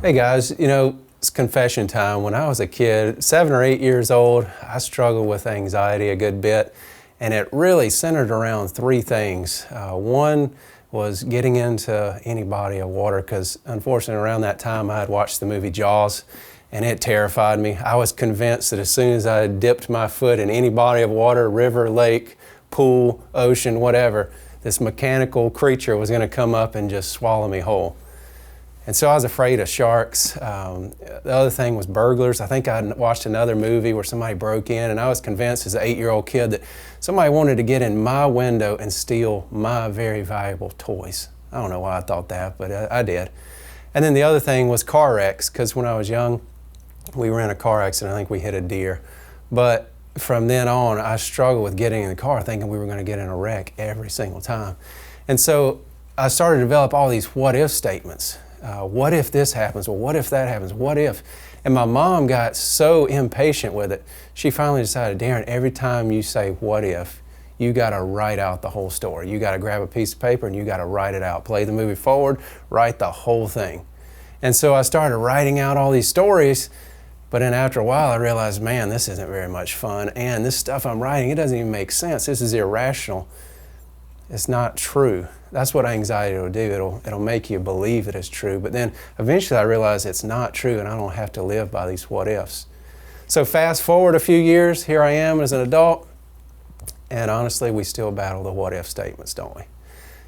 Hey guys, it's confession time. When I was a kid, 7 or 8 years old, I struggled with anxiety a good bit, and it really centered around three things. One was getting into any body of water, because unfortunately around that time I had watched the movie Jaws, and it terrified me. I was convinced that as soon as I dipped my foot in any body of water, river, lake, pool, ocean, whatever, this mechanical creature was going to come up and just swallow me whole. And so I was afraid of sharks. The other thing was burglars. I think I watched another movie where somebody broke in, and I was convinced as an 8-year-old kid that somebody wanted to get in my window and steal my very valuable toys. I don't know why I thought that, but I did. And then the other thing was car wrecks, because when I was young, we were in a car accident. I think we hit a deer. But from then on, I struggled with getting in the car, thinking we were going to get in a wreck every single time. And so I started to develop all these what-if statements. What if this happens? Well, what if that happens? What if? And my mom got so impatient with it, she finally decided, Darren, every time you say what if, you got to write out the whole story. You got to grab a piece of paper and you got to write it out. Play the movie forward, write the whole thing. And so I started writing out all these stories, but then after a while I realized, man, this isn't very much fun, and this stuff I'm writing, it doesn't even make sense. This is irrational. It's not true. That's what anxiety will do. It'll make you believe that it's true, but then eventually I realized it's not true and I don't have to live by these what ifs. So fast forward a few years, here I am as an adult, and honestly we still battle the what if statements, don't we?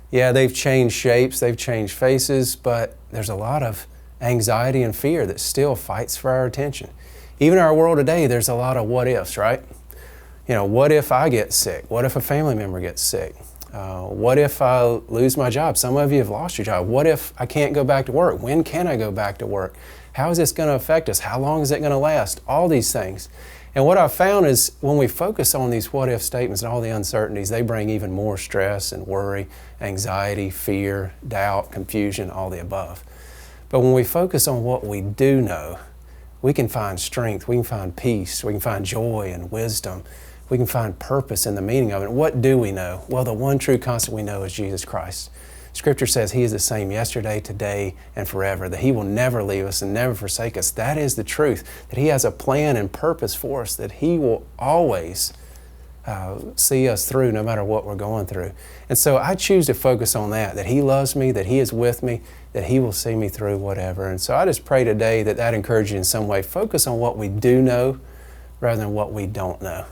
Yeah, they've changed shapes, they've changed faces, but there's a lot of anxiety and fear that still fights for our attention. Even in our world today, there's a lot of what ifs, right? What if I get sick? What if a family member gets sick? What if I lose my job? Some of you have lost your job. What if I can't go back to work? When can I go back to work? How is this going to affect us? How long is it going to last? All these things. And what I've found is when we focus on these what if statements and all the uncertainties, they bring even more stress and worry, anxiety, fear, doubt, confusion, all the above. But when we focus on what we do know, we can find strength, we can find peace, we can find joy and wisdom. We can find purpose in the meaning of it. What do we know? Well, the one true constant we know is Jesus Christ. Scripture says He is the same yesterday, today, and forever, that He will never leave us and never forsake us. That is the truth, that He has a plan and purpose for us, that He will always see us through no matter what we're going through. And so I choose to focus on that He loves me, that He is with me, that He will see me through whatever. And so I just pray today that encourages you in some way. Focus on what we do know rather than what we don't know.